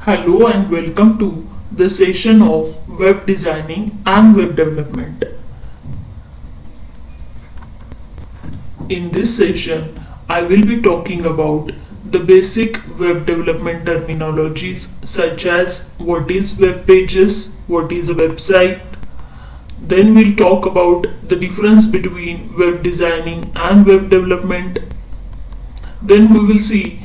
Hello and welcome to the session of web designing and web development. In this session, I will be talking about the basic web development terminologies such as what is web pages, what is a website. Then we'll talk about the difference between web designing and web development. Then we will see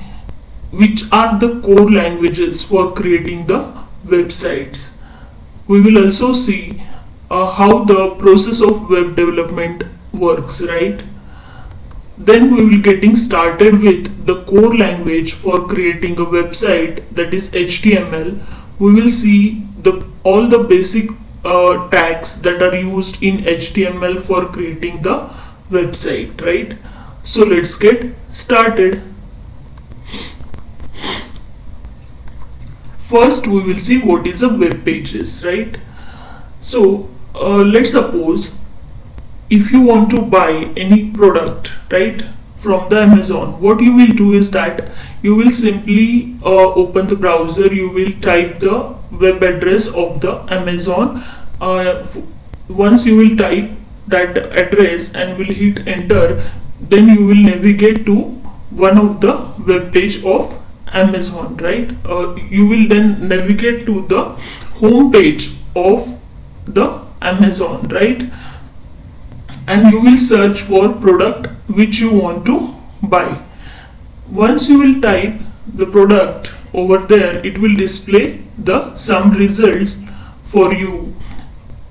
which are the core languages for creating the websites. We will also see how the process of web development works, right? Then we will getting started with the core language for creating a website, that is HTML. We will see all the basic tags that are used in HTML for creating the website, right? So let's get started. First we will see what is a web pages, right? So let's suppose if you want to buy any product, right, from the Amazon, what you will do is that you will simply open the browser, you will type the web address of the Amazon. Once you will type that address and will hit enter, then you will navigate to one of the web page of Amazon, right? You will then navigate to the home page of the Amazon, right? And you will search for product which you want to buy. Once you will type the product over there, it will display some results for you.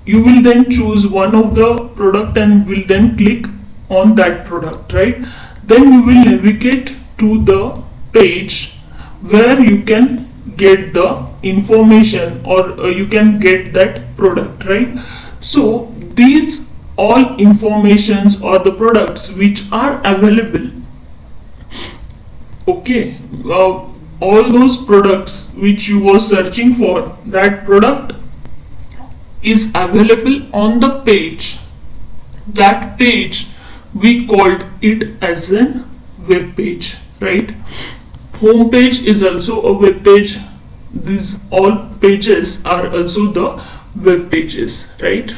You will then choose one of the product and will then click on that product, right? Then you will navigate to the page where you can get the information or you can get that product, right? So these all informations or the products which are available, okay, all those products which you were searching for, that product is available on the page. That page we called it as a web page, right? Home page is also a web page. These all pages are also the web pages, right?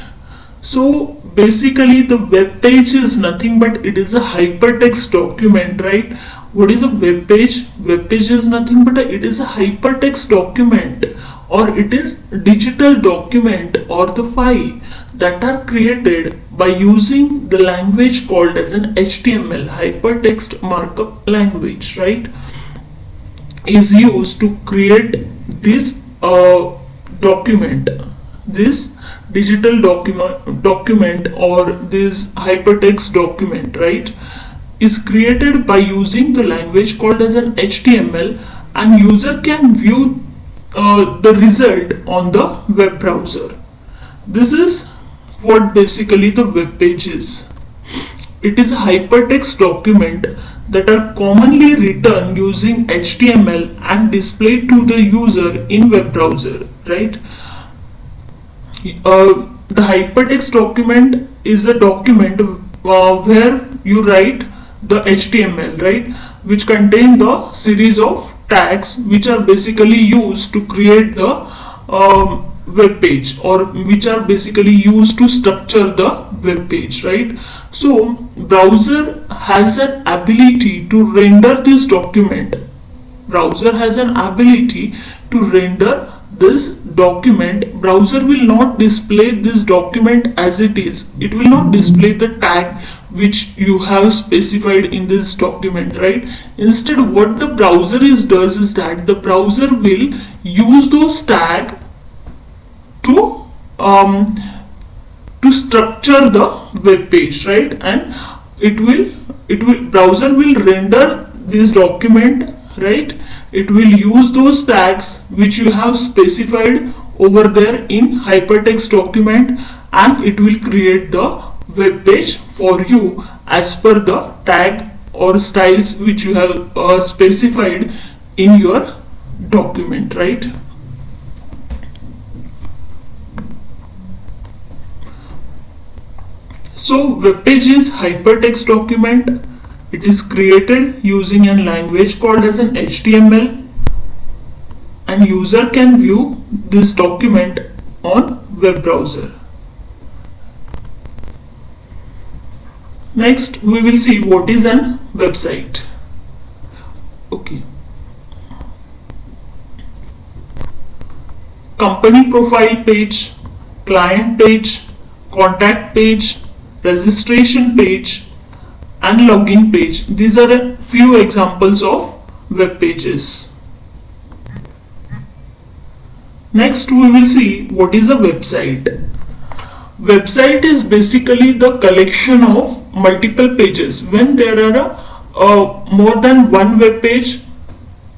So basically the web page is nothing but it is a hypertext document, right? What is a web page? Web page is nothing but it is a hypertext document, or it is digital document or the file that are created by using the language called as an HTML, hypertext markup language, right? Is used to create this document, this digital document or this hypertext document, right, is created by using the language called as an HTML, and user can view the result on the web browser. This is what basically the web page is. It is a hypertext document that are commonly written using HTML and displayed to the user in web browser, right? The hypertext document is a document where you write the HTML, right, which contain the series of tags which are basically used to create the web page, or which are basically used to structure the web page, right? So browser has an ability to render this document. Browser has an ability to render this document. Browser will not display this document as it is. It will not display the tag which you have specified in this document, right? Instead, what the browser does is that the browser will use those tags to structure the web page, right? And browser will render this document, right? It will use those tags which you have specified over there in hypertext document, and it will create the web page for you as per the tag or styles which you have specified in your document, right? So web page is hypertext document. It is created using a language called as an HTML, and user can view this document on web browser. Next, we will see what is an website. Okay. Company profile page, client page, contact page, registration page, and login page. These are a few examples of web pages. Next, we will see what is a website. Website is basically the collection of multiple pages. When there are more than one web page,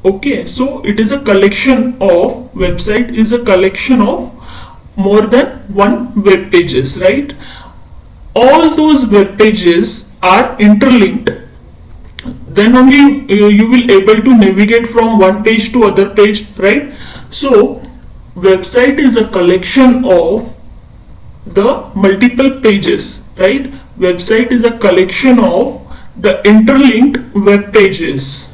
okay, so it is a collection of, website is a collection of more than one web pages, right? All those web pages are interlinked, then only you will able to navigate from one page to other page, right? So website is a collection of the multiple pages, right? Website is a collection of the interlinked web pages,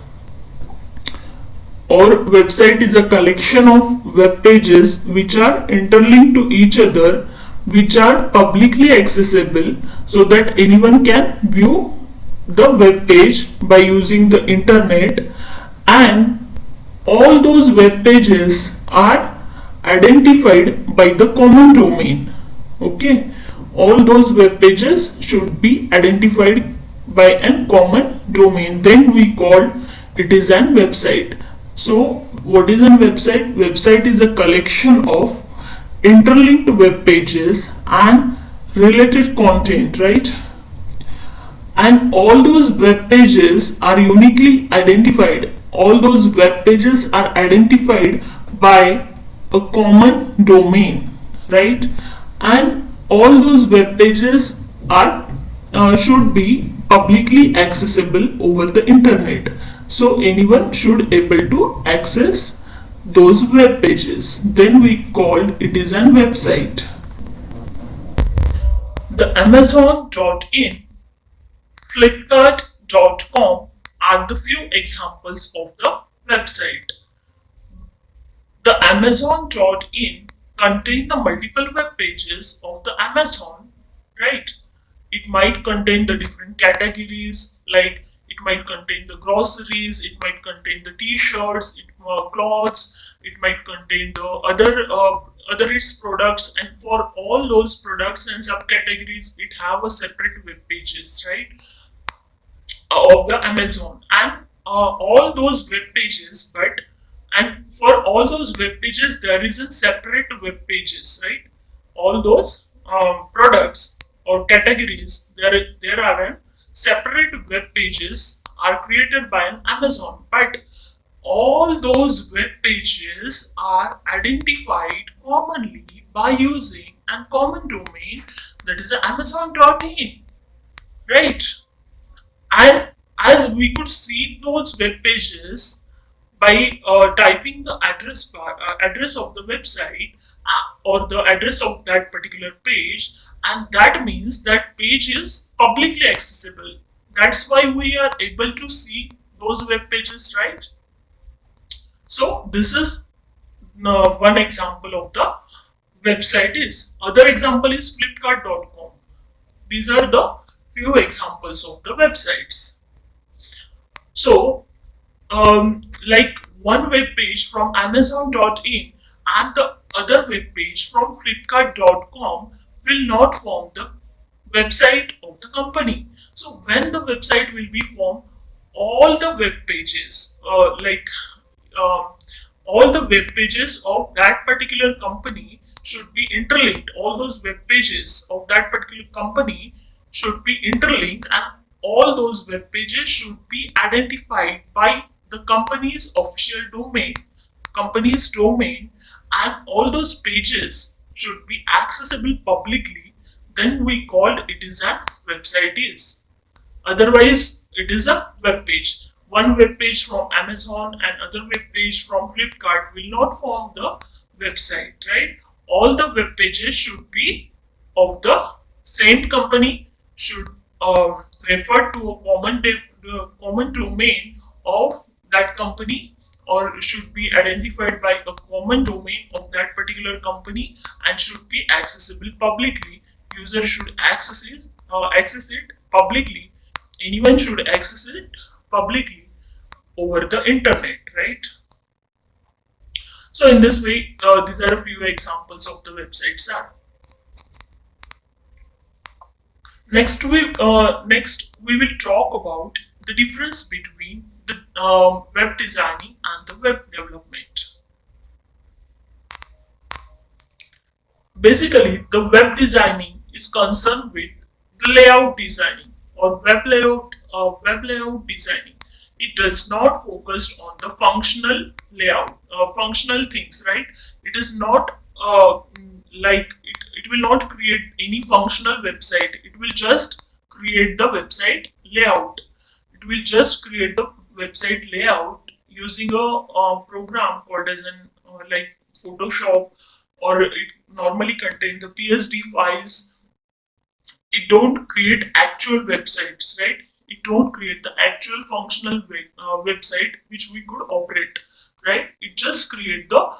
or website is a collection of web pages which are interlinked to each other, which are publicly accessible, so that anyone can view the web page by using the internet, and all those web pages are identified by the common domain. Okay, all those web pages should be identified by a common domain, then we call it is an website. So what is a website? Website is a collection of interlinked web pages and related content, right? And all those web pages are uniquely identified. All those web pages are identified by a common domain, right? And all those web pages are should be publicly accessible over the internet, so anyone should able to access those web pages, then we called it is an website. The Amazon.in, Flipkart.com are the few examples of the website. The Amazon.in contain the multiple web pages of the Amazon, right? It might contain the different categories, like it might contain the groceries, it might contain the t-shirts, clothes, it might contain the other its products, and for all those products and subcategories it have a separate web pages, right, of the Amazon, and all those web pages, but and for all those web pages there is a separate web pages, right? All those products or categories, there are separate web pages are created by an Amazon, but all those web pages are identified commonly by using a common domain, that is Amazon.in, right? And as we could see those web pages by typing the address of the website, or the address of that particular page, and that means that page is publicly accessible. That's why we are able to see those web pages, right? So this is one example of the website is. Other example is Flipkart.com. These are the few examples of the websites. So like one web page from Amazon.in and the other web page from Flipkart.com will not form the website of the company. So when the website will be formed, all the web pages, uh, all the web pages of that particular company should be interlinked. All those web pages of that particular company should be interlinked, and all those web pages should be identified by the company's official domain, and all those pages should be accessible publicly, then we called it is a website is. Otherwise it is a web page. One web page from Amazon and other web page from Flipkart will not form the website, right? All the web pages should be of the same company, should refer to a common domain of that company, or should be identified by a common domain of that particular company and should be accessible publicly. User should access it publicly. Anyone should access it publicly over the internet, right? So in this way, these are a few examples of the websites are. Next we will talk about the difference between the web designing and the web development. Basically, the web designing is concerned with the layout designing or web layout designing. It does not focus on the functional layout, functional things, right? It is not it will not create any functional website. It will just create the website layout. It will just create the website layout using a program called as an like Photoshop, or it normally contain the PSD files. It don't create actual websites, right? It don't create the actual functional website which we could operate, right? It just create the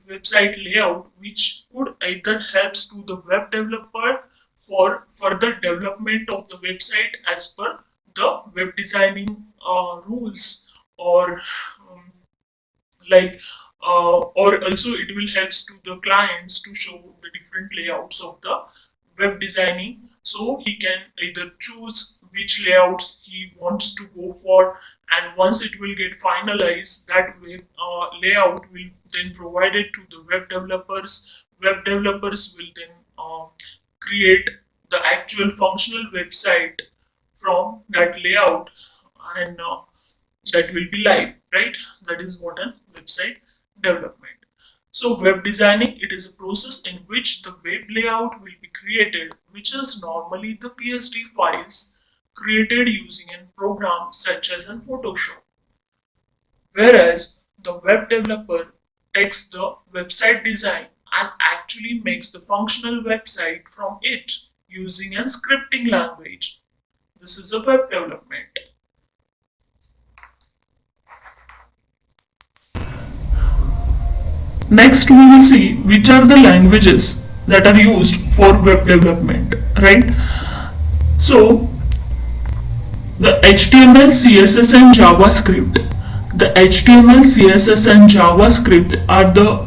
website layout, which could either helps to the web developer for further development of the website as per the web designing rules, or um, like or also it will helps to the clients to show the different layouts of the web designing, so he can either choose which layouts he wants to go for, and once it will get finalized, that web layout will then provided to the web developers will then create the actual functional website from that layout, and that will be live, right? That is what a website development. So web designing, it is a process in which the web layout will be created, which is normally the PSD files created using a program such as in Photoshop. Whereas the web developer takes the website design and actually makes the functional website from it using a scripting language. This is a web development. Next, we will see which are the languages that are used for web development, right? So, the HTML, CSS, and JavaScript. The HTML, CSS, and JavaScript are the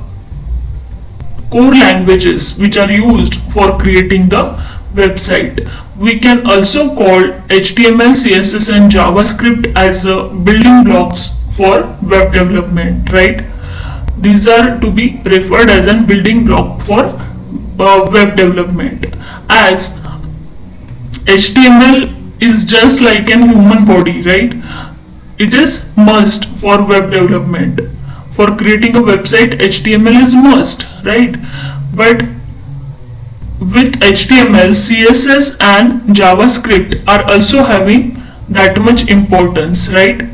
core languages which are used for creating the website. We can also call HTML, CSS, and JavaScript as building blocks for web development, right? These are to be referred as a building block for web development, as HTML is just like a human body, right? It is must for web development. For creating a website, HTML is must, right? But with HTML, CSS and JavaScript are also having that much importance, right?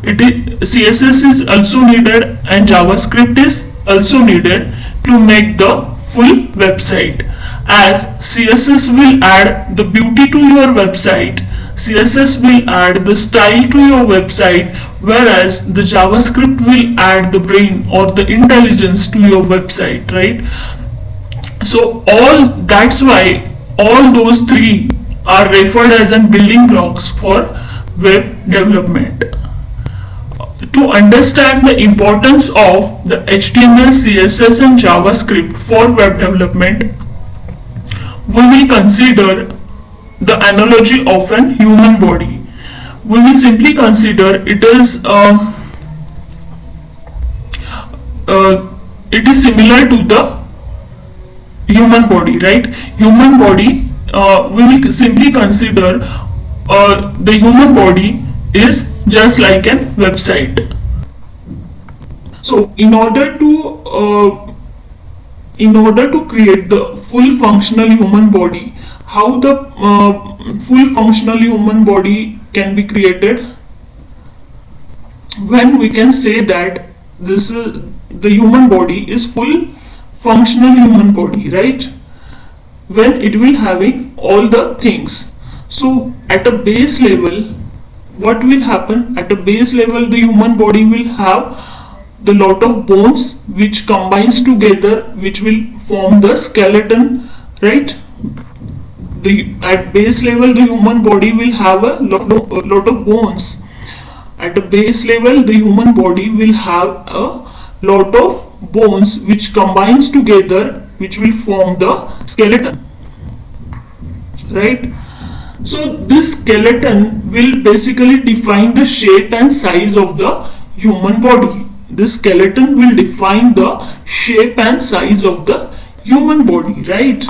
CSS is also needed and JavaScript is also needed to make the full website, as CSS will add the beauty to your website, CSS will add the style to your website, whereas the JavaScript will add the brain or the intelligence to your website, right? So that's why all those three are referred as building blocks for web development. To understand the importance of the HTML, CSS, and JavaScript for web development, we will consider the analogy of an human body. We will simply consider it is similar to the human body, right? Human body, we will simply consider the human body is just like a website. So in order to create the full functional human body, how the full functional human body can be created? When we can say that the human body is full functional human body, right? When it will having all the things. So at a base level, what will happen at a base level? The human body will have the lot of bones which combines together, which will form the skeleton, right? At base level, the human body will have a lot of bones. At a base level, the human body will have a lot of bones which combines together, which will form the skeleton, right? So this skeleton will basically define the shape and size of the human body. This skeleton will define the shape and size of the human body, right?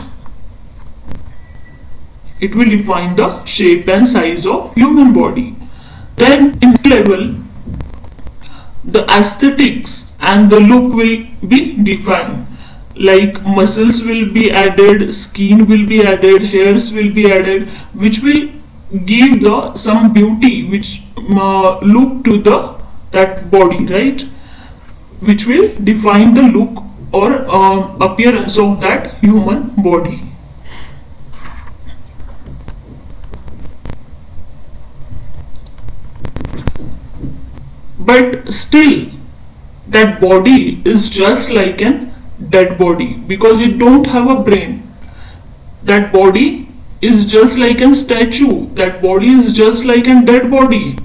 It will define the shape and size of human body. Then in this level, the aesthetics and the look will be defined. Like muscles will be added, skin will be added, hairs will be added, which will give the some beauty, which look to the that body, right? Which will define the look or appearance of that human body. But still, that body is just like an dead body because it don't have a brain. That body is just like a statue. That body is just like a dead body.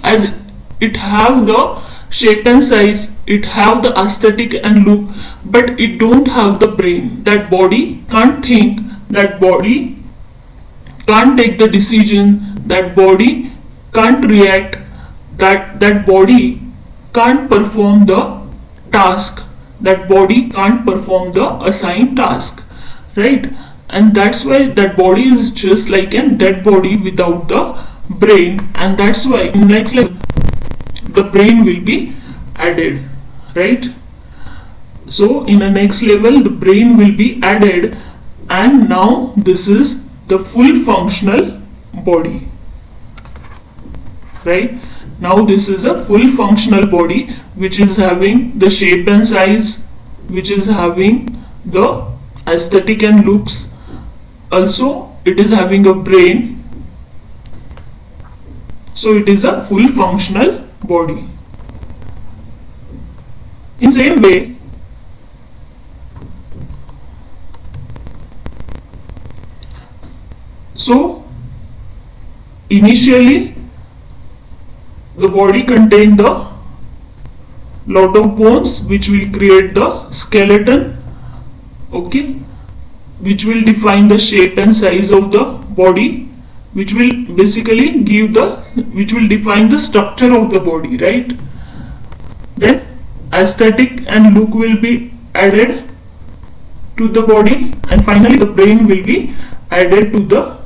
As it have the shape and size, it have the aesthetic and look, but it don't have the brain. That body can't think. That body can't take the decision. That body can't react. That body can't perform the task. That body can't perform the assigned task, right? And that's why that body is just like a dead body without the brain, and that's why in next level the brain will be added, right? So in the next level the brain will be added, and now this is the full functional body, right? Now this is a full functional body which is having the shape and size, which is having the aesthetic and looks. Also it is having a brain. So it is a full functional body. In same way, so initially the body contains the lot of bones which will create the skeleton, okay, which will define the shape and size of the body, which will basically which will define the structure of the body, right? Then aesthetic and look will be added to the body, and finally the brain will be added to the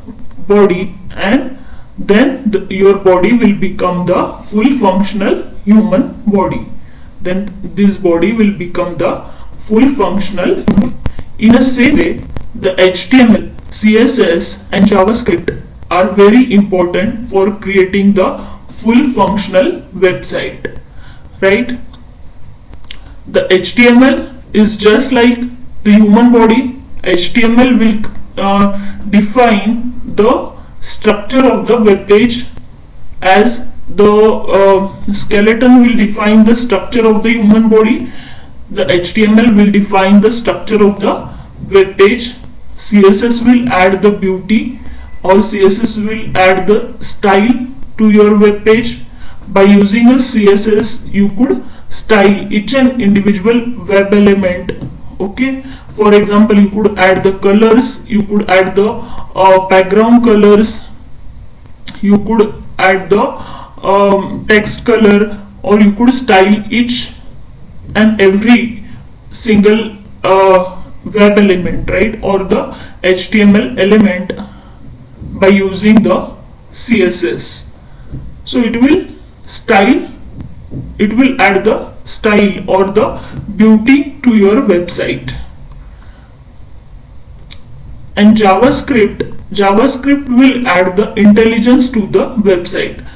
body, and then your body will become the full functional human body. Then this body will become the full functional human. In the same way, the HTML, CSS and JavaScript are very important for creating the full functional website, right? The HTML is just like the human body. HTML will define the structure of the web page, as the skeleton will define the structure of the human body. The HTML will define the structure of the web page. CSS will add the beauty, or CSS will add the style to your web page. By using a CSS, you could style each and individual web element, okay? For example, you could add the colors, you could add the background colors, you could add the text color, or you could style each and every single web element, right, or the HTML element by using the CSS. So it will add the style or the beauty to your website. And JavaScript will add the intelligence to the website.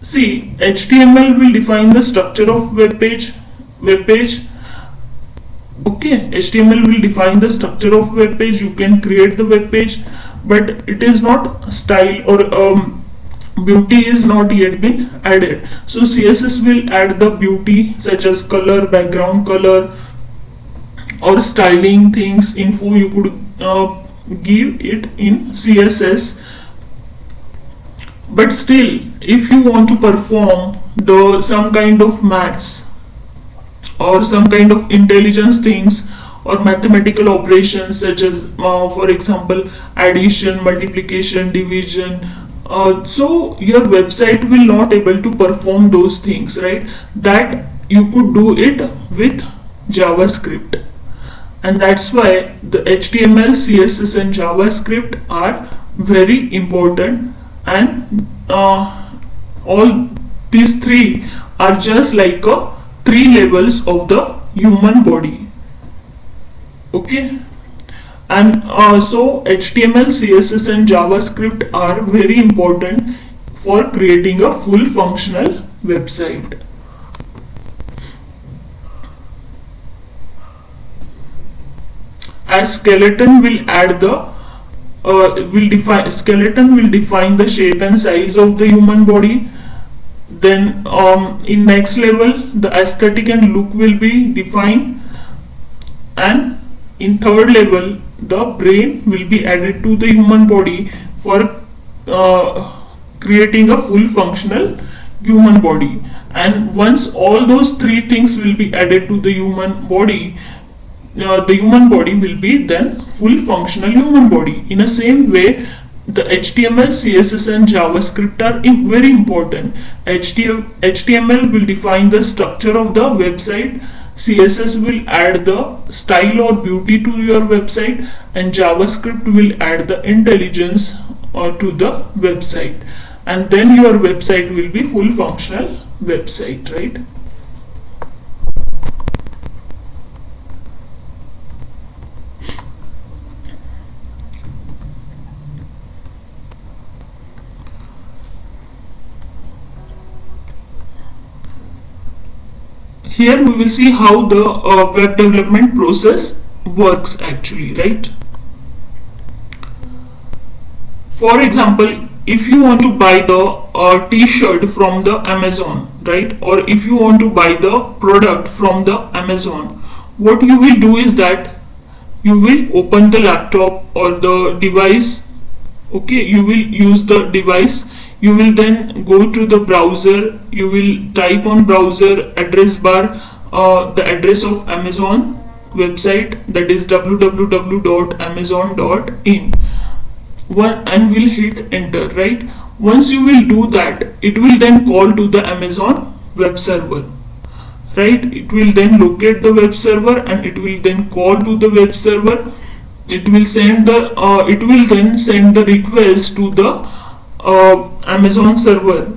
See, HTML will define the structure of web page. Okay, HTML will define the structure of web page. You can create the web page, but it is not style or beauty is not yet been added. So css will add the beauty such as color, background color, or styling things info you could give it in css. But still, if you want to perform the some kind of maths or some kind of intelligence things or mathematical operations such as for example addition, multiplication, division, so your website will not able to perform those things, right? That you could do it with javascript. And that's why the html, css and javascript are very important. And all these three are just like three levels of the human body. Okay. And so html, css and javascript are very important for creating a full functional website. As skeleton will add the skeleton will define the shape and size of the human body. Then in next level the aesthetic and look will be defined, and in third level the brain will be added to the human body for creating a full functional human body. And once all those three things will be added to the human body will be then full functional human body. In the same way, the html, css and javascript are very important. html will define the structure of the website, css will add the style or beauty to your website, and javascript will add the intelligence to the website. And then your website will be full functional website, right? Here we will see how the web development process works actually, right? For example, if you want to buy the t-shirt from the Amazon, right, or if you want to buy the product from the Amazon, what you will do is that you will open the laptop or the device. Okay, you will use the device, you will then go to the browser, you will type on browser address bar the address of Amazon website, that is www.amazon.in, and will hit enter, right? Once you will do that, it will then call to the Amazon web server, right? It will then locate the web server and it will then call to the web server. It will then send the request to the Amazon server.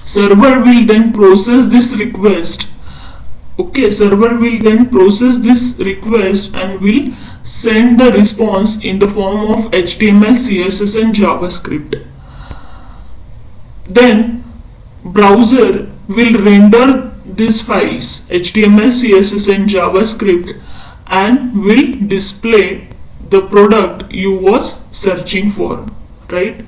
Server will then process this request. Okay, server will then process this request and will send the response in the form of html, css and javascript. Then browser will render these files html, css and javascript and will display the product you was searching for, right?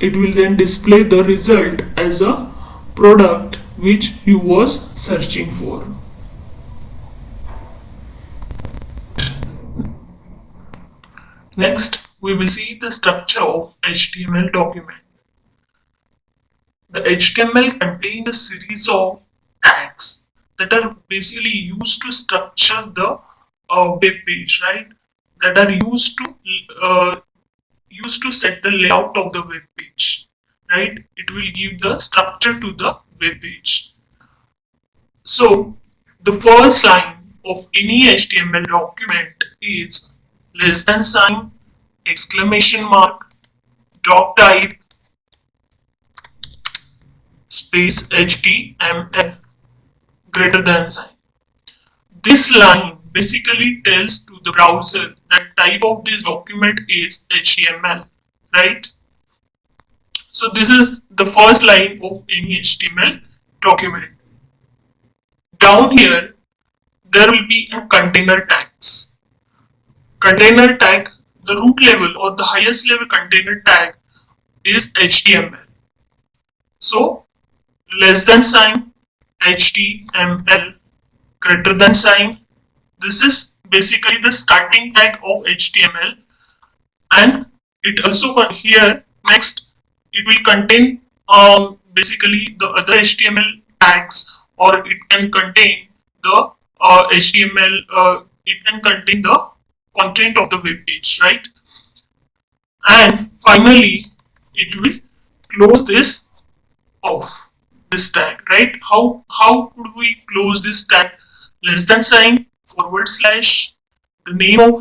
It will then display the result as a product which you was searching for. Next, we will see the structure of HTML document. The HTML contains a series of tags that are basically used to structure the web page, right? That are used to set the layout of the web page, right? It will give the structure to the web page. So the first line of any HTML document is less than sign, exclamation mark, doc type, space HTML, greater than sign. This line basically tells to the browser that type of this document is HTML, right? So this is the first line of any HTML document. Down here, there will be a container tags. Container tag, the root level or the highest level container tag is HTML. So less than sign, HTML, greater than sign. This is basically the starting tag of HTML, and it also here next it will contain basically the other HTML tags, or it can contain the HTML. It can contain the content of the web page, right? And finally, it will close this off, this tag, right? How could we close this tag? Less than sign, forward slash, the name of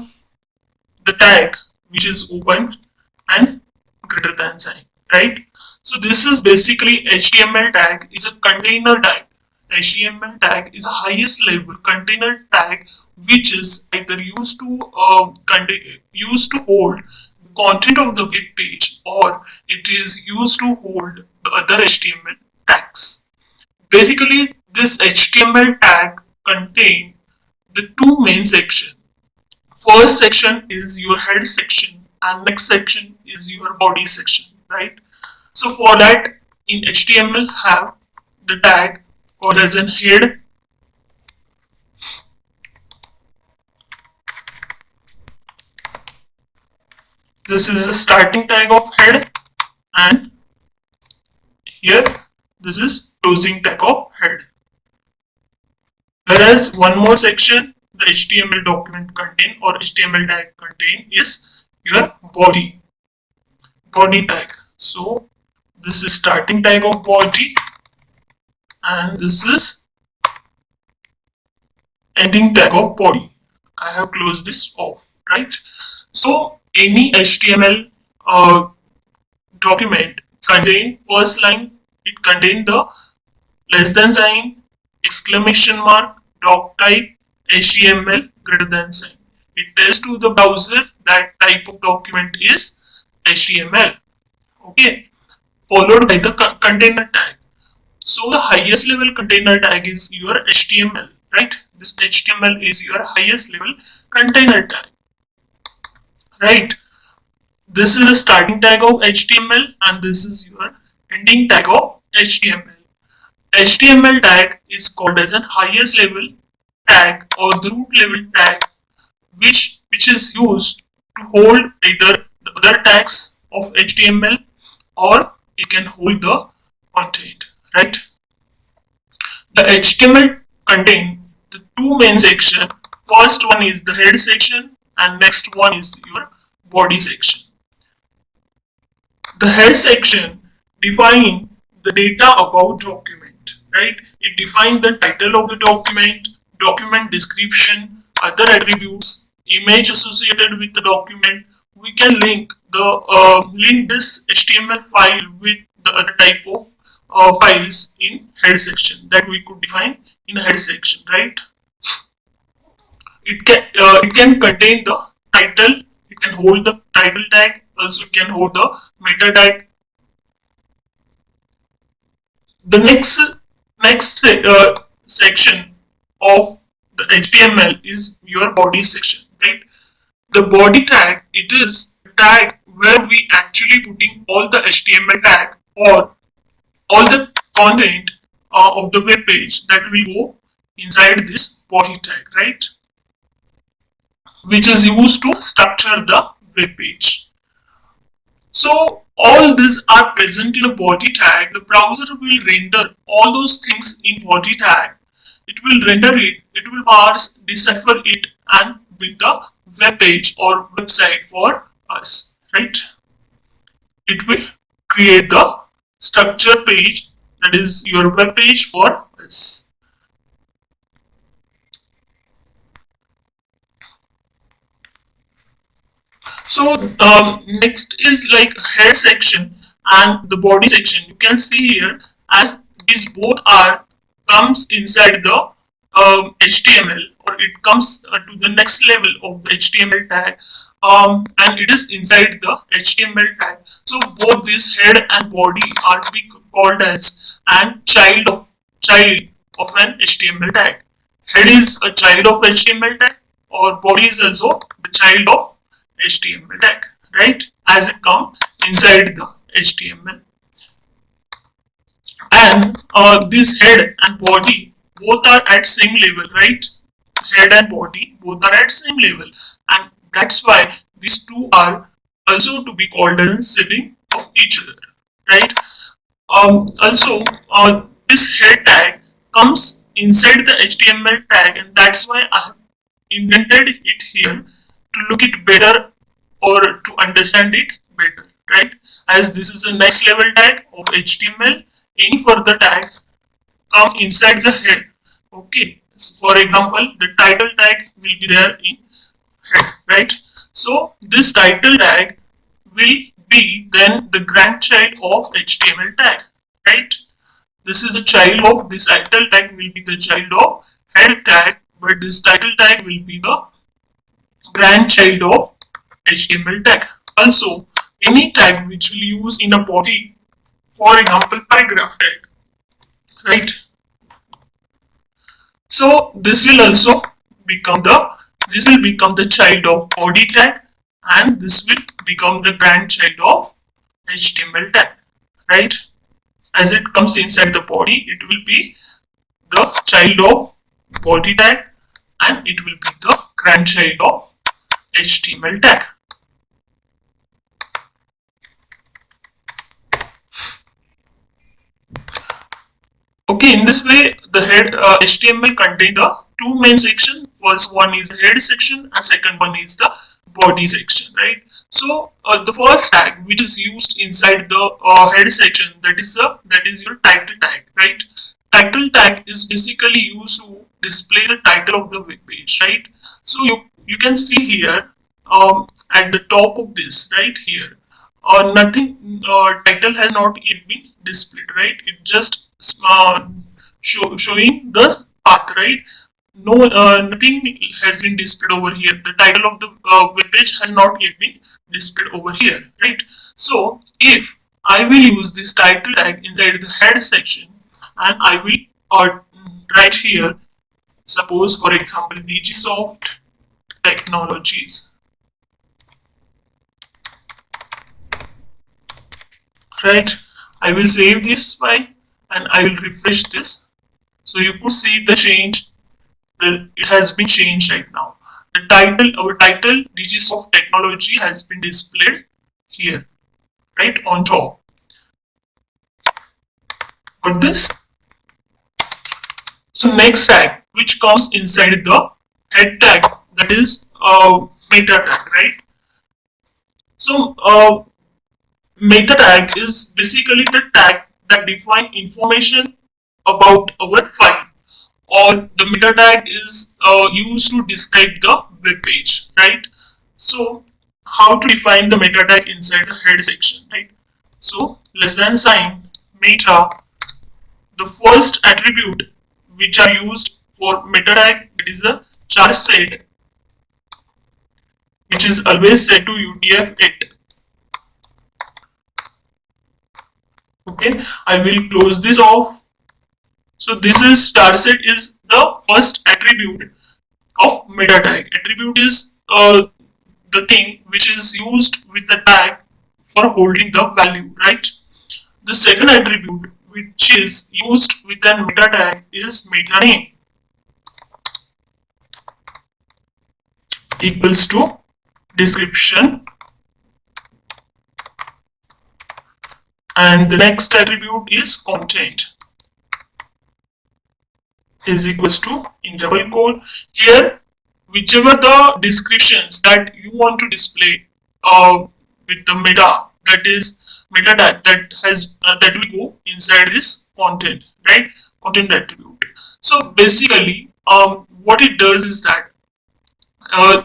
the tag which is opened, and greater than sign, right? So this is basically HTML tag is a container tag. HTML tag is highest level container tag, which is either used to hold the content of the web page, or it is used to hold the other HTML tags. Basically, this HTML tag contain the two main sections. First section is your head section, and next section is your body section, right? So for that, in HTML have the tag called as an head. This is the starting tag of head, and here this is closing tag of head. Whereas one more section the HTML document contain, or HTML tag contain, is your body tag. So this is starting tag of body, and this is ending tag of body. I have closed this off, right? So any HTML document contain first line, it contain the less than sign, exclamation mark, doc type, HTML, greater than sign. It tells to the browser that type of document is HTML. Okay, followed by the container tag. So the highest level container tag is your HTML, right? This HTML is your highest level container tag, right? This is the starting tag of HTML, and this is your ending tag of HTML. HTML tag is called as an highest level tag, or the root level tag, which is used to hold either the other tags of HTML, or it can hold the content, right? The HTML contain the two main section. First one is the head section, and next one is your body section. The head section define the data about document, right? It defines the title of the document description, other attributes, image associated with the document. We can link this HTML file with the other type of files in head section that we could define in head section, right? It can contain the title. It can hold the title tag. Also, it can hold the meta tag. The next section of the HTML is your body section, right? The body tag, it is a tag where we actually putting all the HTML tag, or all the content of the web page that will go inside this body tag, right? Which is used to structure the web page. So all these are present in a body tag. The browser will render all those things in body tag. It will render it, it will parse, decipher it, and build the web page or website for us, right? It will create the structure page, that is your web page for us. So next is like hair section and the body section. You can see here, as these both are comes inside the HTML, or it comes to the next level of the HTML tag, and it is inside the HTML tag. So both this head and body are to be called as an child of an HTML tag. Head is a child of HTML tag, or body is also the child of HTML tag, right? As it come inside the HTML. And this head and body both are at same level, right? Head and body both are at same level, and that's why these two are also to be called as sibling of each other, right? Also, this head tag comes inside the HTML tag, and that's why I have indented it here to look it better or to understand it better, right? As this is a next level tag of HTML, any further tag come inside the head. Okay, for example, the title tag will be there in head, right? So this title tag will be then the grandchild of HTML tag, right? This is a child of this title tag will be the child of head tag, but this title tag will be the grandchild of HTML tag. Also, any tag which will use in a body, for example, paragraph tag, right? So this will become the child of body tag, and this will become the grandchild of HTML tag, right? As it comes inside the body, it will be the child of body tag, and it will be the grandchild of HTML tag. Okay, in this way, the head HTML contains the two main sections. First one is the head section, and second one is the body section, right? So the first tag which is used inside the head section, that is your title tag, right? Title tag is basically used to display the title of the web page, right? So you can see here at the top of this, right here, nothing title has not yet been displayed, right? It just showing the path, right? No, nothing has been displayed over here. The title of the web page has not yet been displayed over here, right? So if I will use this title tag inside the head section, and I will write here, suppose for example, Digisoft Technologies, right? I will save this file and I will refresh this. So you could see the change. It has been changed right now. Our title, Digisoft Technology, has been displayed here, right on top. Got this? So next tag, which comes inside the head tag, that is meta tag, right? So meta tag is basically the tag that define information about our file, or the meta tag is used to describe the web page, right? So how to define the meta tag inside the head section, right? So less than sign meta, the first attribute which are used for meta tag, it is a char set, which is always set to UTF-8. Okay, I will close this off. So this is star set is the first attribute of meta tag. Attribute is the thing which is used with the tag for holding the value, right? The second attribute which is used with a meta tag is meta name, equals to description, and the next attribute is content, is equals to, in double quote, here whichever the descriptions that you want to display with the meta, that is meta tag, that will go inside this content, right? Content attribute. So basically what it does is that uh,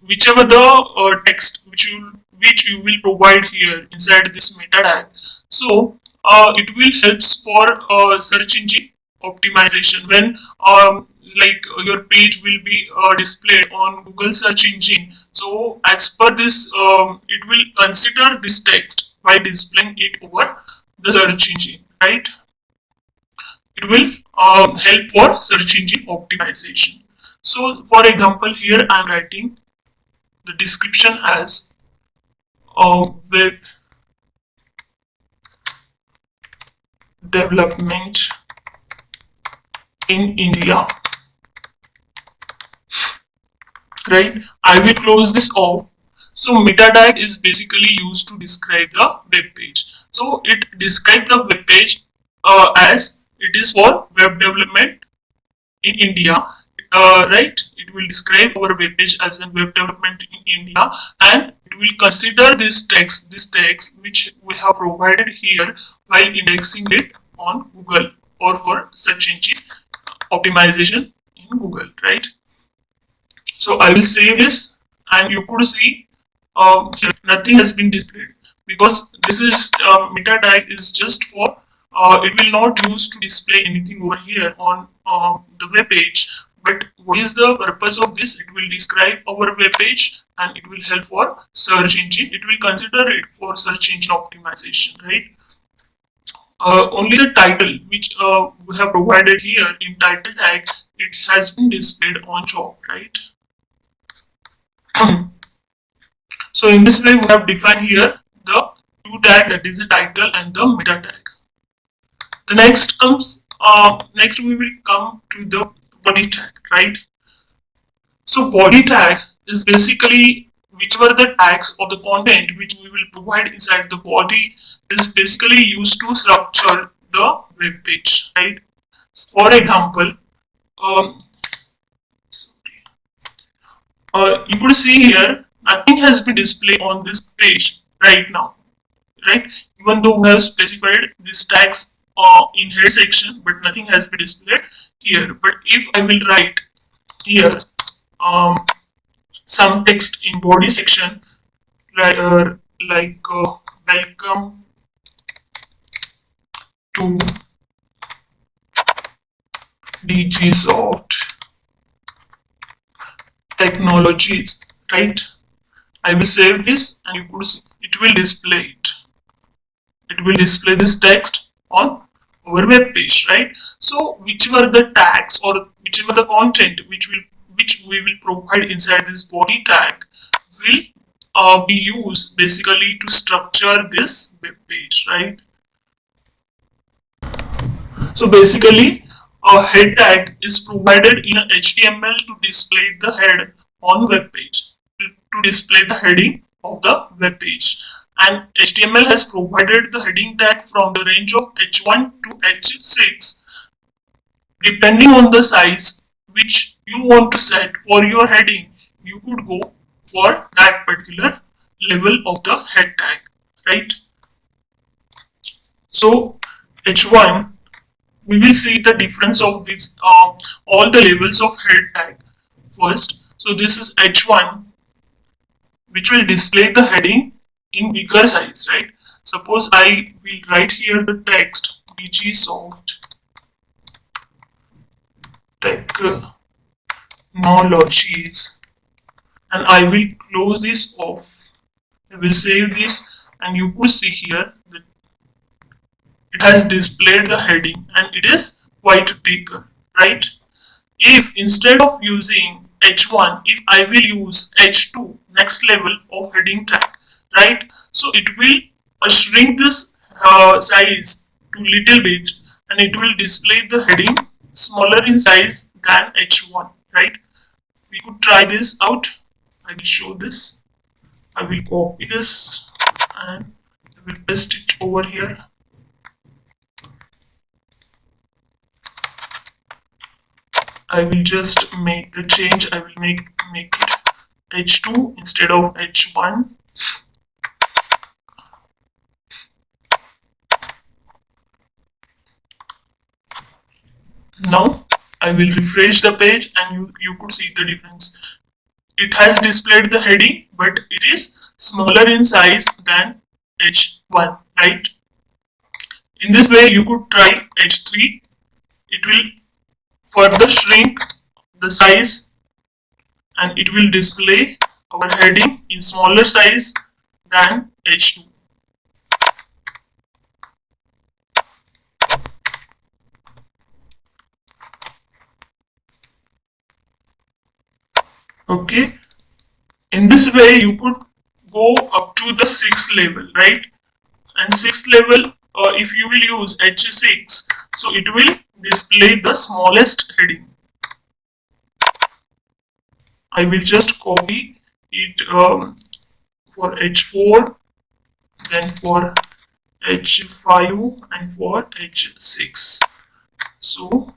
whichever the text which you will provide here inside this meta tag, so it will helps for search engine optimization when like your page will be displayed on Google search engine. So as per this, it will consider this text by displaying it over the search engine, right? It will help for search engine optimization. So for example, here I am writing the description as web development in India, right? I will close this off. So meta tag is basically used to describe the web page. So it describes the web page as it is for web development in India, right? It will describe our web page as a web development in India, and it will consider this text which we have provided here while indexing it on Google or for search engine optimization in Google, right? So I will save this, and you could see here nothing has been displayed because this is meta tag is just for it will not use to display anything over here on the web page. But what is the purpose of this? It will describe our web page and it will help for search engine. It will consider it for search engine optimization, right? Only the title which we have provided here in title tag, it has been displayed on top, right? So in this way we have defined here the two tag, that is the title and the meta tag. The next we will come to the body tag, right? So body tag is basically whichever the tags or the content which we will provide inside the body is basically used to structure the web page, right? For example, um, you could see here nothing has been displayed on this page right now, right? Even though we have specified these tags in head section, but nothing has been displayed here. But if I will write here um, some text in body section like welcome to DGsoft Technologies, right? I will save this, and you could see it will display it. It will display this text on our web page, right? So whichever the tags or whichever the content which we will provide inside this body tag will be used basically to structure this web page, right? So basically, a head tag is provided in HTML to display the head on web page, to display the heading of the web page. And HTML has provided the heading tag from the range of H1 to H6. Depending on the size which you want to set for your heading, you could go for that particular level of the head tag, right? So H1, we will see the difference of these all the levels of head tag first. So this is H1, which will display the heading in bigger size, right? Suppose I will write here the text DGsoft Technologies, and I will close this off. I will save this, and you could see here that it has displayed the heading and it is quite bigger, right? If instead of using H1, if I will use H2, next level of heading tag, right? So it will shrink this size to little bit, and it will display the heading smaller in size than H1, right? We could try this out. I will show this. I will copy this and I will paste it over here. I will just make the change. I will make it H2 instead of H1. Now I will refresh the page, and you could see the difference. It has displayed the heading, but it is smaller in size than H1, right? In this way you could try H3. It will further shrink the size, and it will display our heading in smaller size than H2. Okay, in this way you could go up to the 6th level, right? And 6th level if you will use H6, so it will display the smallest heading. I will just copy it for H4, then for H5 and for H6. So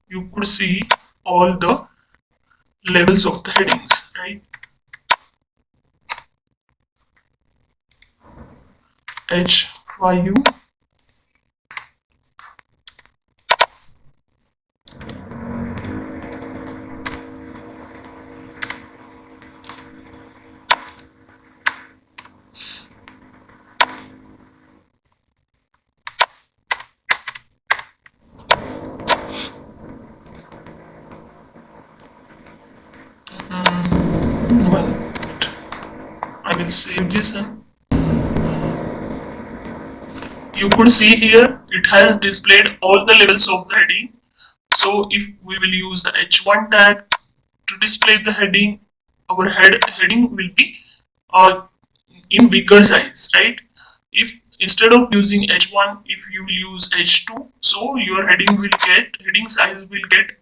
you could see all the levels of the headings, right? H5, one minute. I will save this, and you could see here it has displayed all the levels of the heading. So if we will use the H1 tag to display the heading, our heading will be uh, in bigger size, right? If instead of using H1, if you use H2, so your heading size will get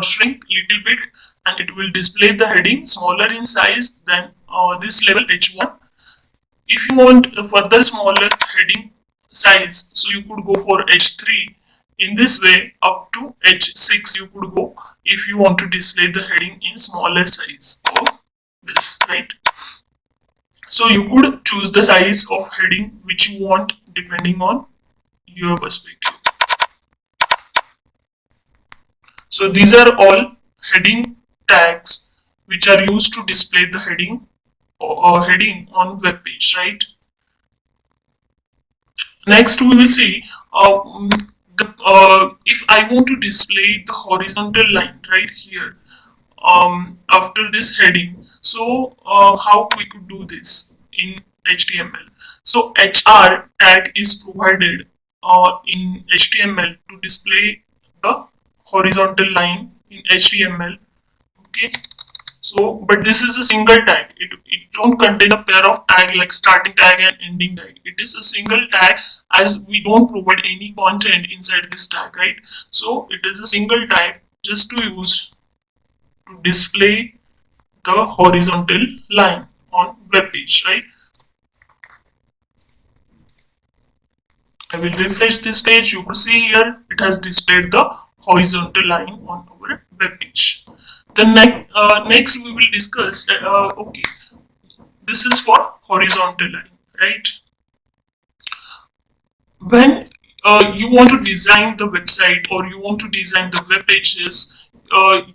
shrink little bit, and it will display the heading smaller in size than this level H1. If you want a further smaller heading size, so you could go for H3. In this way, up to H6 you could go if you want to display the heading in smaller size of this, right? So you could choose the size of heading which you want depending on your perspective. So these are all heading tags which are used to display the heading or heading on web page, right? Next we will see if I want to display the horizontal line right here after this heading. So how we could do this in HTML? So HR tag is provided in HTML to display the horizontal line in HTML. Okay, so but this is a single tag. It don't contain a pair of tag like starting tag and ending tag. It is a single tag, as we don't provide any content inside this tag, right? So it is a single tag just to use to display the horizontal line on web page, right? I will refresh this page. You can see here it has displayed the horizontal line on our web page. The next we will discuss. Okay, this is for horizontal line, right? When you want to design the website or you want to design the web pages,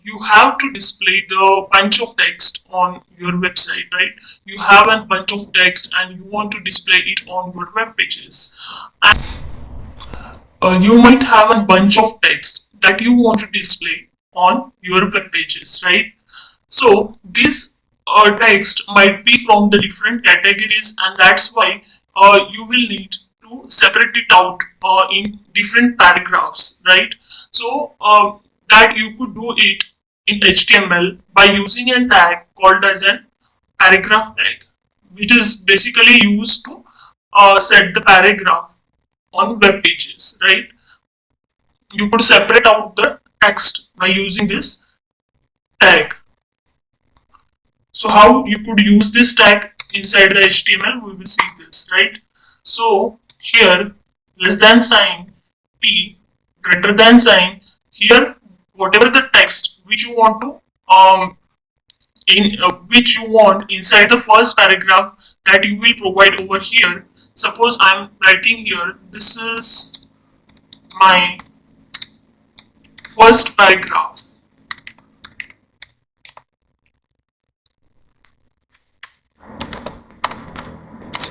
you have to display the bunch of text on your website, right? You have a bunch of text and you want to display it on your web pages. And you might have a bunch of text that you want to display on your web pages, right? So this text might be from the different categories, and that's why you will need to separate it out in different paragraphs, right? So that you could do it in HTML by using a tag called as an paragraph tag, which is basically used to set the paragraph on web pages, right? You could separate out the text by using this tag. So how you could use this tag inside the HTML, we will see this, right? So here, less than sign, P, greater than sign, here whatever the text which you want to which you want inside the first paragraph, that you will provide over here. Suppose I'm writing here, this is my first paragraph.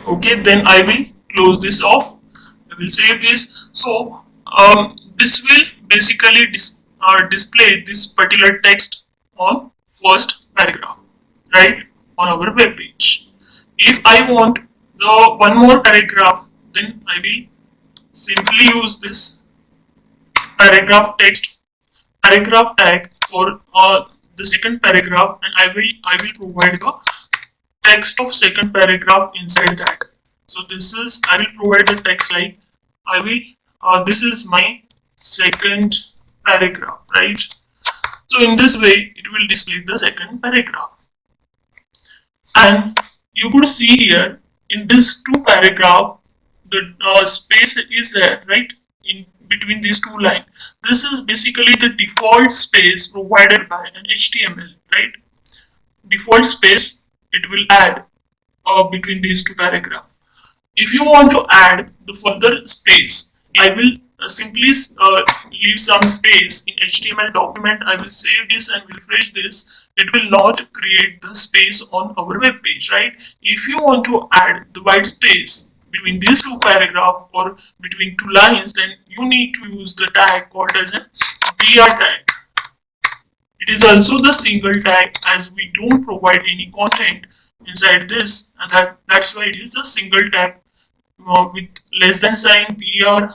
Okay, then I will close this off. I will save this. So this will basically display this particular text on first paragraph, right, on our web page. If I want the one more paragraph, then I will simply use this paragraph tag for the second paragraph, and I will provide the text of second paragraph inside that. So this is, I will provide the text like I will this is my second paragraph, right? So in this way it will display the second paragraph. And you could see here in this two paragraph the space is there, right, in between these two lines. This is basically the default space provided by an HTML, right? Default space it will add between these two paragraphs. If you want to add the further space, I will simply leave some space in HTML document. I will save this and refresh this. It will not create the space on our web page, right? If you want to add the white space between these two paragraphs or between two lines, then you need to use the tag called as a BR tag. It is also the single tag as we don't provide any content inside this, and that's why it is a single tag with less than sign, BR,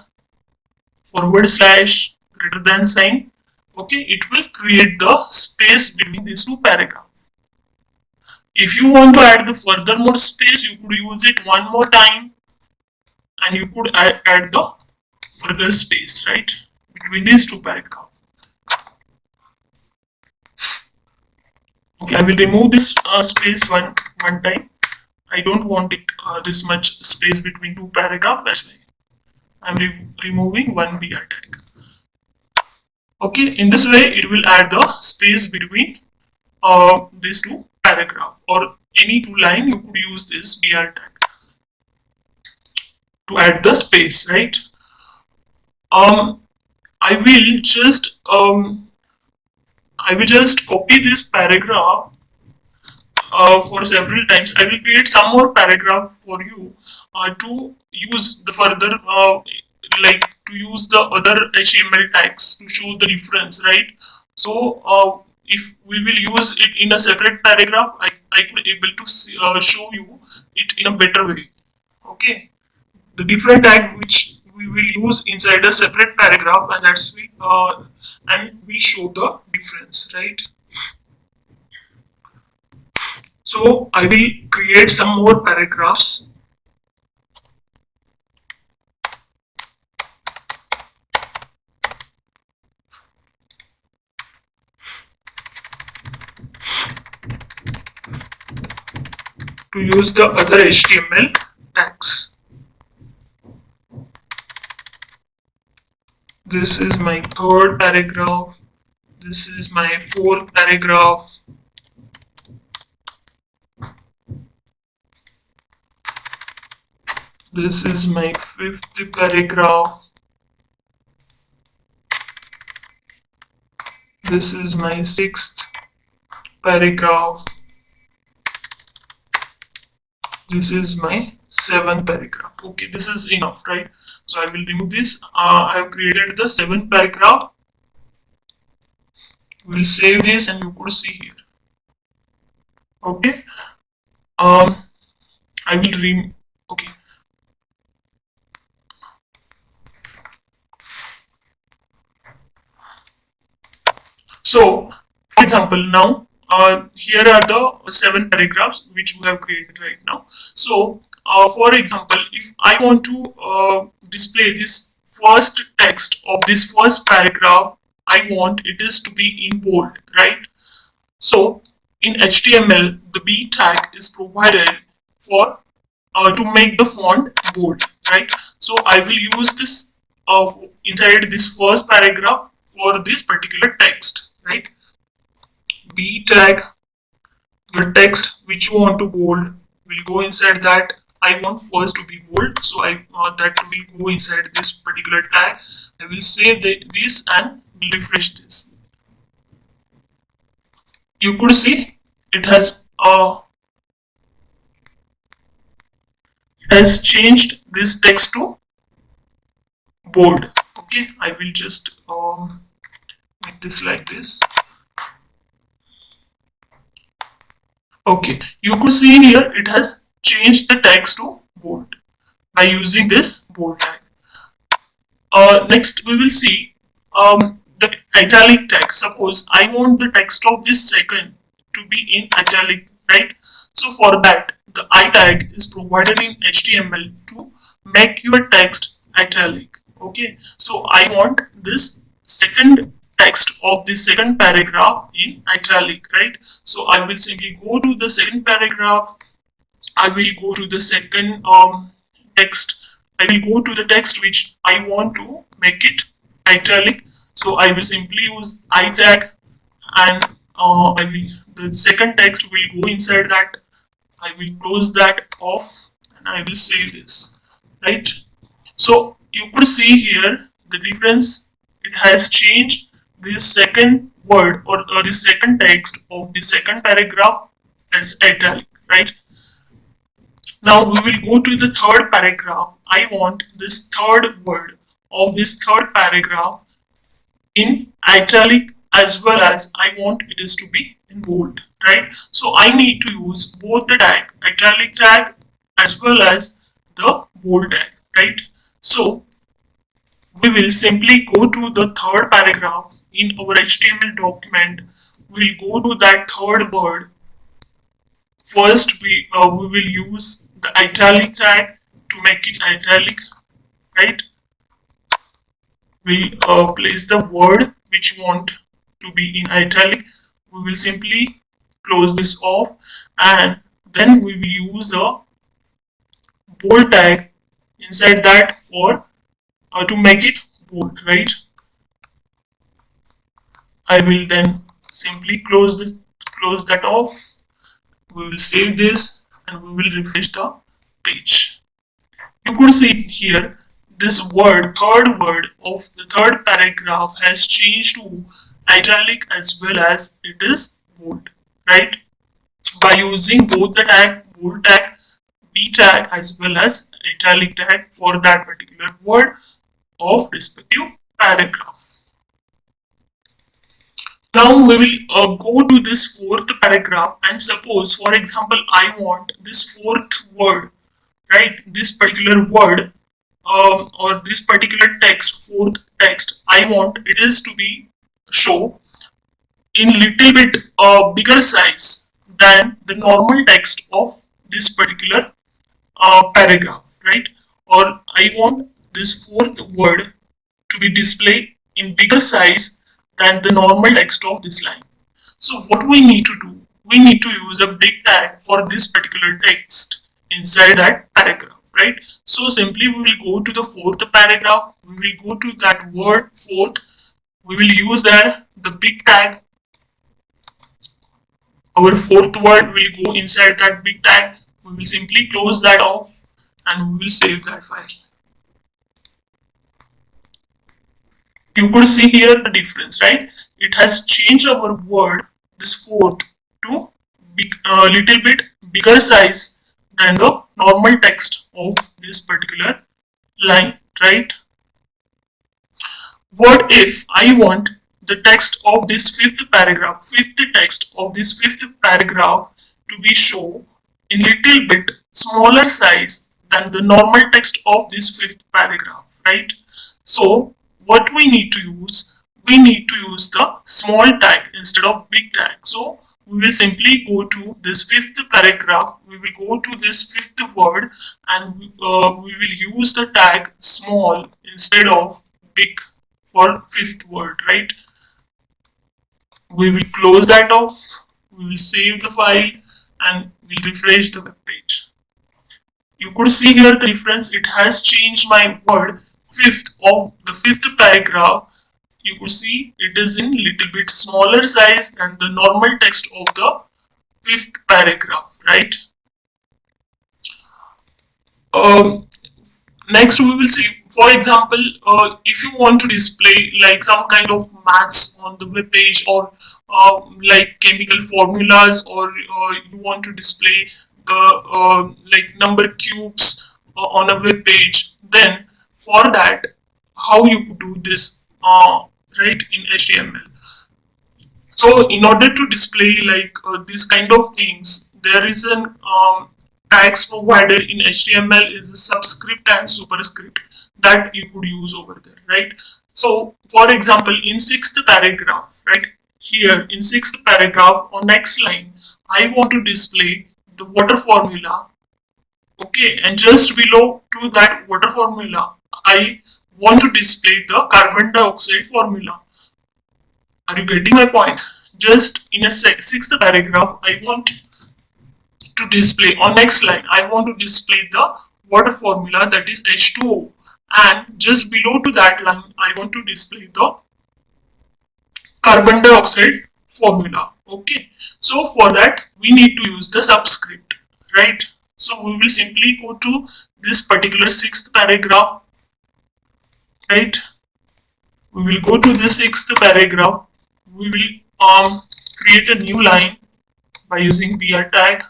forward slash, greater than sign. Okay, it will create the space between these two paragraphs. If you want to add the further more space, you could use it one more time and you could add the further space, right, between these two paragraphs. Okay, I will remove this space one time. I don't want it this much space between two paragraphs. That's why I'm removing one BR tag. Okay, in this way it will add the space between these two paragraphs or any two line. You could use this BR tag to add the space, right? I will just copy this paragraph for several times. I will create some more paragraph for you to use the further like to use the other HTML tags to show the difference, right? So if we will use it in a separate paragraph, I could able to show you it in a better way. Okay, the different tag which we will use inside a separate paragraph, and we show the difference, right? So I will create some more paragraphs. To use the other HTML tags. This is my third paragraph. This is my fourth paragraph. This is my fifth paragraph. This is my sixth paragraph. This is my seventh paragraph. Okay, this is enough, right? So I will remove this. I have created the seventh paragraph. We'll save this and you could see here. Okay. I will okay. So, for example, now here are the 7 paragraphs which we have created right now. So, for example, if I want to display this first text of this first paragraph, I want it is to be in bold, right? So, in HTML, the B tag is provided for to make the font bold, right? So, I will use this inside this first paragraph for this particular text, right? B tag, the text which you want to bold will go inside that. I want first to be bold, so that will go inside this particular tag. I will save this and refresh this. You could see it has changed this text to bold. Okay, I will just make this like this. Okay, you could see here it has changed the text to bold by using this bold tag. Next, we will see the italic text. Suppose I want the text of this second to be in italic, right? So for that, the I tag is provided in HTML to make your text italic. Okay, so I want this second text of the second paragraph in italic, right? So I will simply go to the second paragraph. I will go to the second text. I will go to the text which I want to make it italic. So I will simply use I tag, and I will the second text will go inside that. I will close that off and I will save this, right? So you could see here the difference. It has changed this second word, or the second text of the second paragraph as italic, right? Now we will go to the third paragraph. I want this third word of this third paragraph in italic, as well as I want it is to be in bold, right? So I need to use both the tag, italic tag as well as the bold tag, right? So we will simply go to the third paragraph in our HTML document. We'll go to that third word. First, we will use the italic tag to make it italic, right? We place the word which we want to be in italic. We will simply close this off, and then we will use a bold tag inside that for to make it bold, right? I will then simply close that off. We will save this and we will refresh the page. You could see here this third word of the third paragraph has changed to italic as well as it is bold, right? By using both the tag, bold tag, b tag as well as italic tag for that particular word of respective paragraph. Now we will go to this fourth paragraph, and suppose, for example, I want this fourth word, right? This particular word or this particular text, fourth text, I want it is to be show in little bit bigger size than the normal text of this particular paragraph, right? Or I want this fourth word to be displayed in bigger size than the normal text of this line. So what we need to do, we need to use a big tag for this particular text inside that paragraph, right? So simply we will go to the fourth paragraph, we will go to that word fourth, we will use there the big tag. Our fourth word will go inside that big tag. We will simply close that off and we will save that file. You could see here the difference, right? It has changed our word, this fourth, to little bit bigger size than the normal text of this particular line, right? What if I want the text of this fifth text of this fifth paragraph to be shown in little bit smaller size than the normal text of this fifth paragraph, right? So what we need to use, we need to use the small tag instead of big tag. So we will simply go to this fifth paragraph, we will go to this fifth word, and we will use the tag small instead of big for fifth word, right? We will close that off, we will save the file, and we'll refresh the web page. You could see here the difference. It has changed my word fifth of the fifth paragraph. You could see it is in little bit smaller size than the normal text of the fifth paragraph, right? Next we will see, for example, if you want to display like some kind of maths on the web page, or like chemical formulas, or you want to display the like number cubes on a web page, then for that, how you could do this, right, in HTML. So in order to display like these kind of things, there is an tags provided in HTML is a subscript and superscript that you could use over there, right? So for example, in sixth paragraph, right here in sixth paragraph on next line, I want to display the water formula. Okay, and just below to that water formula, I want to display the carbon dioxide formula. Are you getting my point? Just in a sixth paragraph, I want to display on next line. I want to display the water formula, that is H2O, and just below to that line, I want to display the carbon dioxide formula. Okay, so for that we need to use the subscript, right? So we will simply go to this particular sixth paragraph, right? We will go to this sixth paragraph. We will create a new line by using br tag.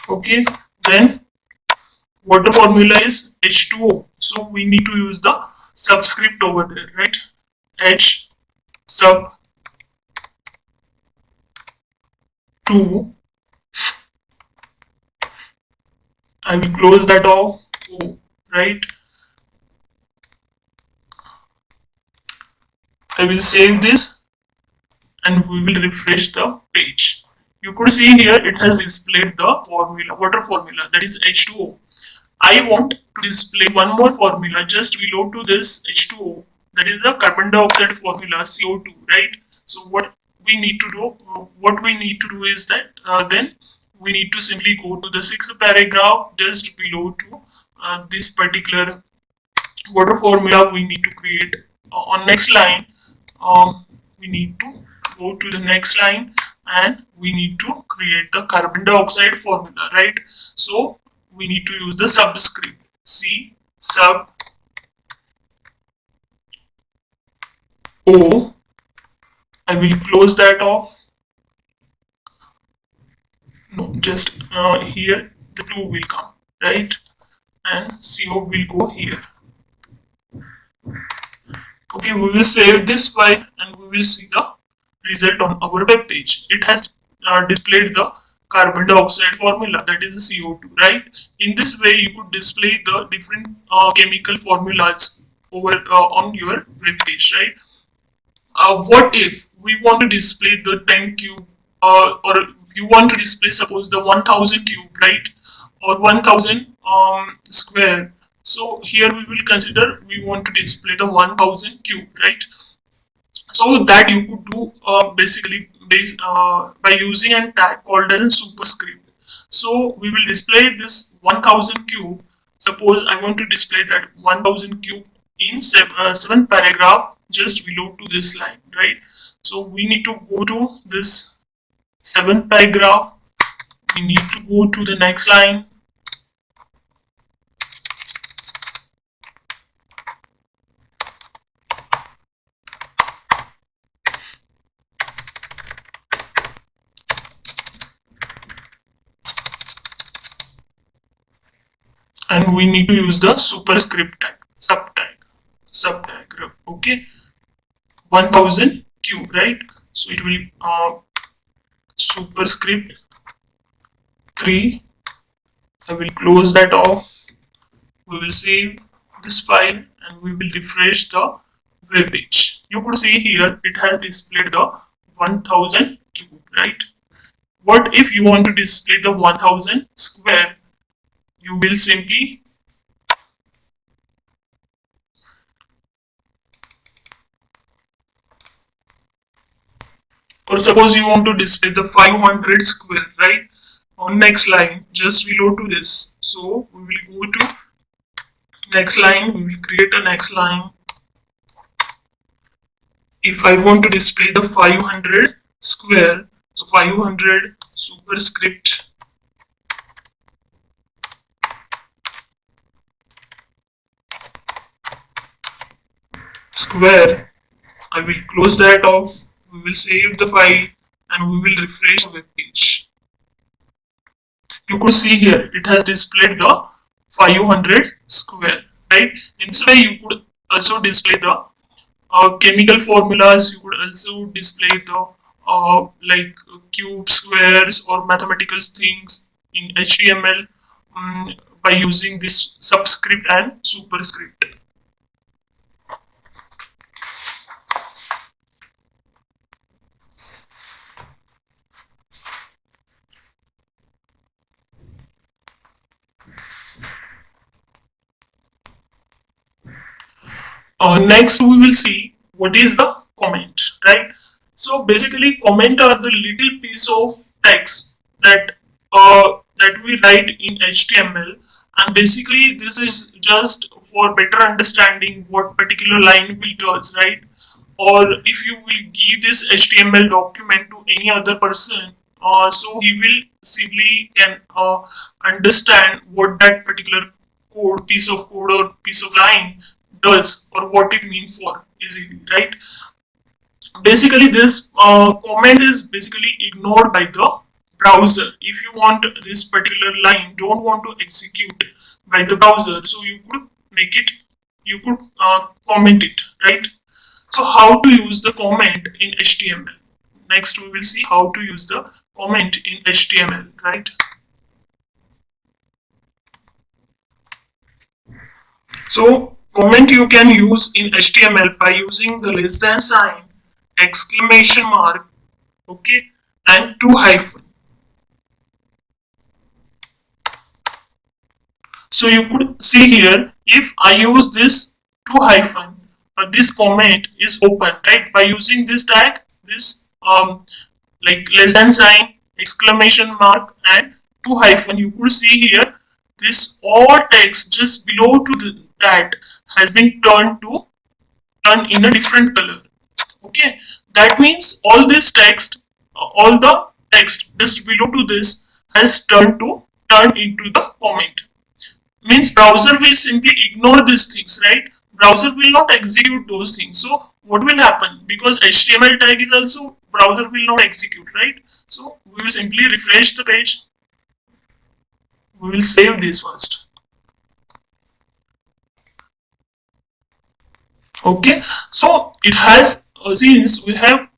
Okay, then water formula is H2O, so we need to use the subscript over there, right? H sub 2. I will close that off. O, right? I will save this and we will refresh the page. You could see here it has displayed the formula, water formula, that is H2O. I want to display one more formula just below to this H2O, that is the carbon dioxide formula, CO2, right? So what we need to do is that then we need to simply go to the sixth paragraph just below to this particular water formula we need to create. On next line, we need to go to the next line and we need to create the carbon dioxide formula, right? So we need to use the subscript C sub O. I will close that off. No, just here the 2 will come, right? And CO will go here. Okay, we will save this file and we will see the result on our web page. It has displayed the carbon dioxide formula, that is CO2, right? In this way, you could display the different chemical formulas over on your web page, right? What if we want to display the 10 cube, or you want to display, suppose, the 1000 cube, right? Or 1000 square. So here we will consider we want to display the 1000 cube, right? So that you could do basically by using a tag called as a superscript. So we will display this 1000 cube. Suppose I want to display that 1000 cube in seventh paragraph just below to this line, right? So we need to go to this seventh paragraph. We need to go to the next line. And we need to use the superscript tag, sub tag, okay? 1000 cube, right? So it will superscript 3. I will close that off. We will save this file and we will refresh the web page. You could see here it has displayed the 1000 cube, right? What if you want to display the 1000 square? You will simply or suppose you want to display the 500 square, right? On next line just below to this, so we will go to next line. We will create a next line. If I want to display the 500 square, so 500 superscript square, I will close that off. We will save the file and we will refresh the web page. You could see here it has displayed the 500 square, right? In this way you could also display the chemical formulas. You could also display the like cube, squares, or mathematical things in HTML by using this subscript and superscript. Next, we will see what is the comment, right? So basically, comment are the little piece of text that we write in HTML, and basically this is just for better understanding what particular line will does, right? Or if you will give this HTML document to any other person, so he will simply can understand what that particular piece of code or piece of line does or what it means for easily, right? Basically this comment is basically ignored by the browser. If you want this particular line don't want to execute by the browser, so you could make it, you could comment it, right? So how to use the comment in HTML? Next we will see how to use the comment in HTML, right? So comment you can use in HTML by using the less than sign, exclamation mark, okay, and two hyphen. So you could see here, if I use this two hyphen, this comment is open, right? By using this tag, this like less than sign, exclamation mark, and two hyphen, you could see here this all text just below to that has been turned in a different color. Okay, that means all this text, all the text just below to this has turned into the comment. Means browser will simply ignore these things, right? Browser will not execute those things. So what will happen? Because HTML tag is also browser will not execute, right? So we will simply refresh the page. We will save this first. Okay, so it has since we have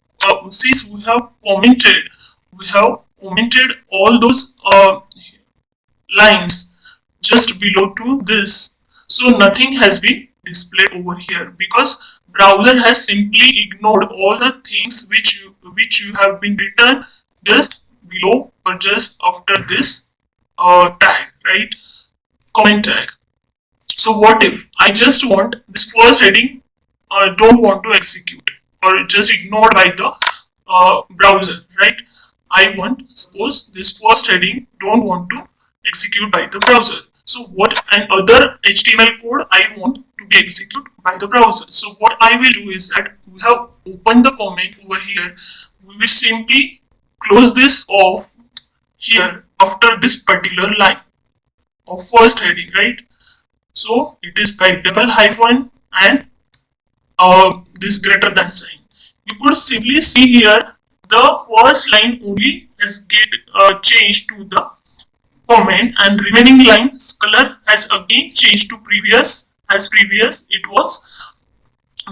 commented all those lines just below to this, so nothing has been displayed over here because browser has simply ignored all the things which you have been written just below or just after this tag, right? Comment tag. So what if I just want this first heading don't want to execute or just ignored by the browser, right? I want, suppose this first heading don't want to execute by the browser. So what another HTML code I want to be executed by the browser. So what I will do is that we have opened the comment over here. We will simply close this off here after this particular line of first heading, right? So it is by double hyphen and this greater than sign. You could simply see here the first line only has get changed to the comment and remaining lines color has again changed to previous as previous it was.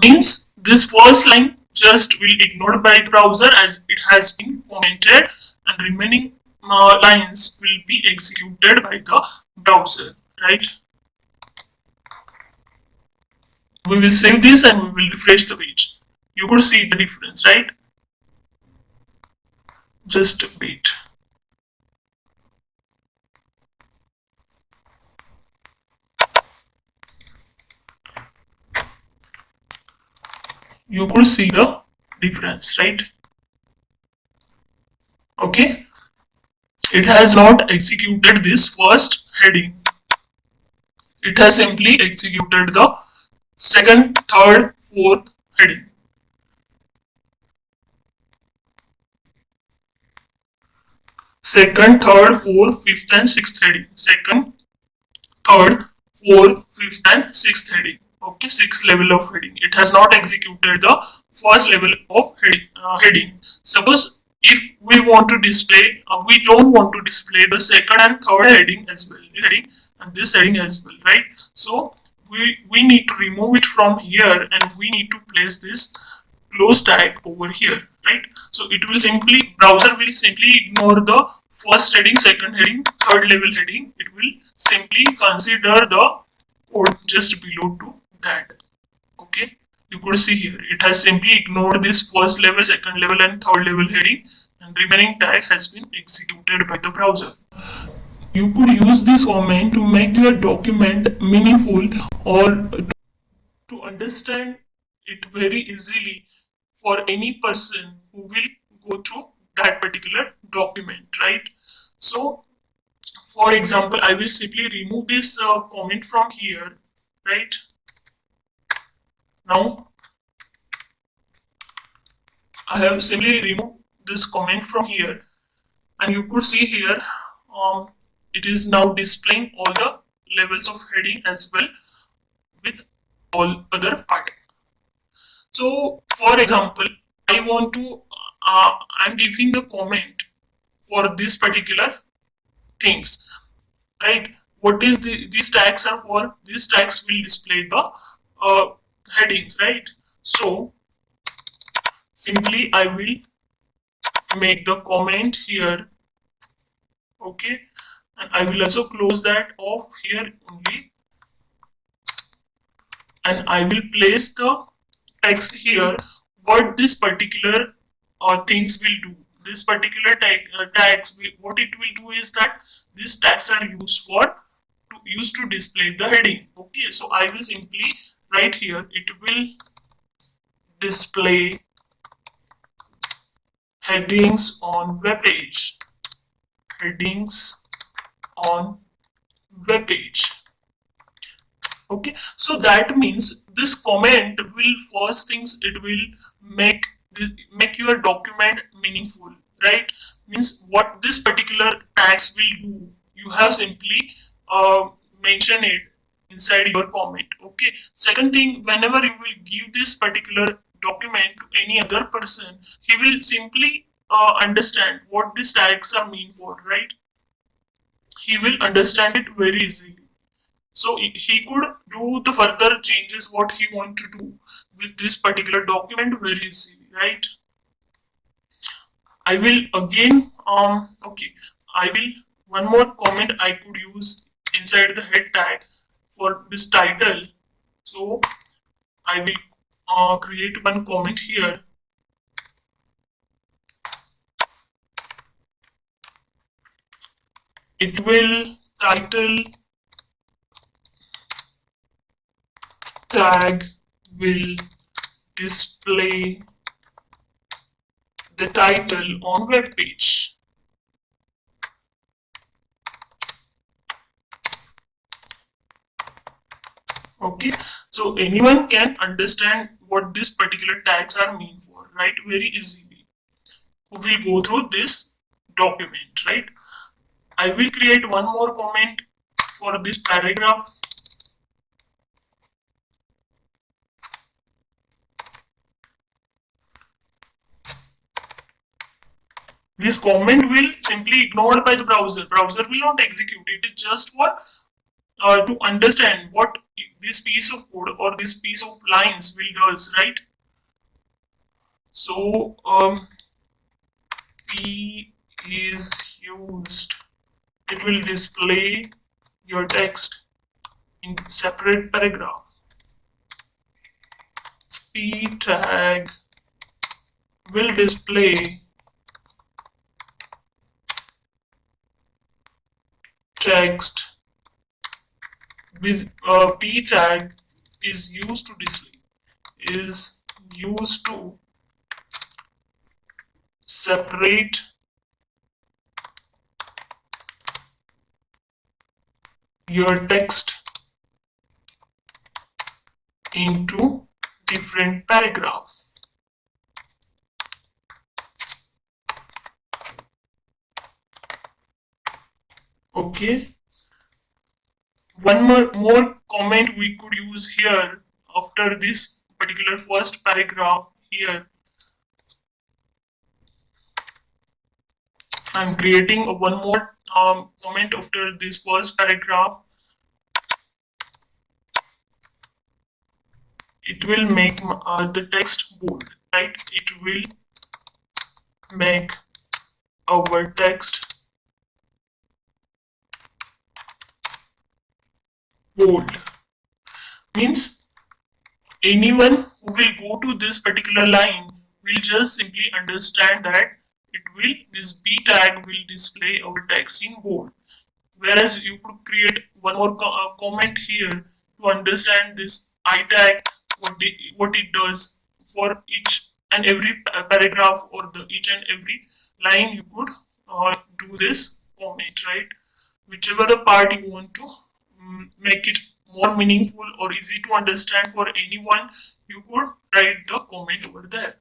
Means this first line just will ignored by the browser as it has been commented and remaining lines will be executed by the browser, right? We will save this and we will refresh the page. You could see the difference, right? Just wait. You could see the difference, right? Okay, it has not executed this first heading. It has simply executed the second, third, fourth heading. Second, third, fourth, fifth, and sixth heading. Second, third, fourth, fifth, and sixth heading. Okay, sixth level of heading. It has not executed the first level of heading. Suppose if we want to display, we don't want to display the second and third heading as well, heading and this heading as well, right? So we need to remove it from here and we need to place this close tag over here, right? So it will simply, browser will simply ignore the first heading, second heading, third level heading. It will simply consider the code just below to that. Okay, you could see here it has simply ignored this first level, second level, and third level heading, and remaining tag has been executed by the browser. You could use this comment to make your document meaningful or to understand it very easily for any person who will go through that particular document, right? So for example, I will simply remove this comment from here, right? Now I have simply removed this comment from here, and you could see here um, it is now displaying all the levels of heading as well with all other part. So for example, I want to I'm giving the comment for this particular things, right? What is these tags are for? These tags will display the uh, headings, right? So simply I will make the comment here, okay, and I will also close that off here only, and I will place the text here what this particular things will do. This particular tags what it will do is that these tags are used to display the heading. Okay, so I will simply write here it will display headings on web page. Headings on web page. Okay, so that means this comment will first things it will make make your document meaningful, right? Means what this particular tags will do, you have simply uh, mention it inside your comment. Okay, second thing, whenever you will give this particular document to any other person, he will simply understand what these tags are mean for, right? He will understand it very easily, so he could do the further changes what he want to do with this particular document very easily, right? I will again okay, I will one more comment I could use inside the head tag for this title. So I will create one comment here. It will title tag will display the title on web page. Okay, so anyone can understand what these particular tags are mean for, right? Very easily. Who will go through this document, right? I will create one more comment for this paragraph. This comment will simply ignored by the browser. Browser will not execute. It is just for to understand what this piece of code or this piece of lines will does, right? So P is used. It will display your text in separate paragraph. P tag will display text with p tag is used to display is used to separate your text into different paragraphs. Okay, one more comment we could use here after this particular first paragraph here. I'm creating one more comment after this first paragraph. It will make the text bold, right? It will make our text bold. Means anyone who will go to this particular line will just simply understand that this b tag will display our text in bold. Whereas you could create one more comment here to understand this I tag, what it does for each and every paragraph or the each and every line. You could do this comment, right? Whichever the part you want to make it more meaningful or easy to understand for anyone, you could write the comment over there.